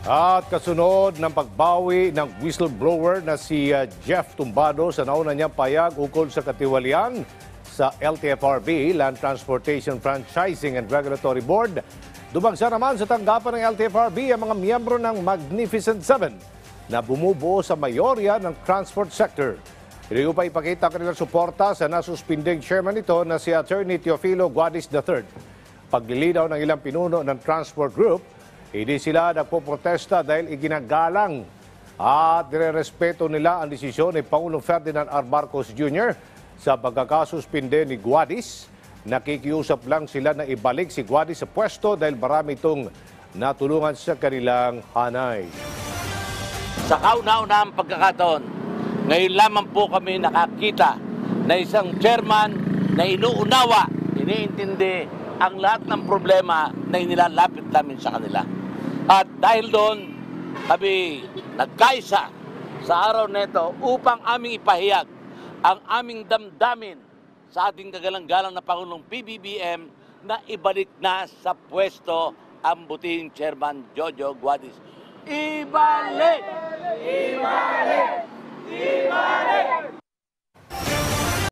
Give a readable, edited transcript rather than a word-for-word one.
At kasunod ng pagbawi ng whistleblower na si Jeff Tumbado sa nauna niyang payag ukol sa katiwalian sa LTFRB, Land Transportation Franchising and Regulatory Board, dumagsa naman sa tanggapan ng LTFRB ang mga miyembro ng Magnificent Seven na bumubuo sa mayorya ng transport sector. Hindi pa ipakita kanilang suporta sa nasuspinding chairman nito na si Attorney Teofilo Guadis III. Paglilinaw ng ilang pinuno ng transport group, hindi sila nagpoprotesta dahil iginagalang at nirerespeto nila ang desisyon ni Pangulong Ferdinand R. Marcos Jr. sa pagkakasuspinde ni Guadis. Nakikiusap lang sila na ibalik si Guadis sa pwesto dahil marami itong natulungan sa kanilang hanay. Sa kauna-unahang pagkakataon, ngayon lamang po kami nakakita na isang chairman na inuunawa, iniintindi ang lahat ng problema na inilalapit namin sa kanila. At dahil doon, kami nagkaisa sa araw nito upang aming ipahayag ang aming damdamin sa ating kagalang-galang na Pangulong PBBM na ibalik na sa pwesto ang buting Chairman Jojo Guadis. Ibalik! Ibalik! Ibalik!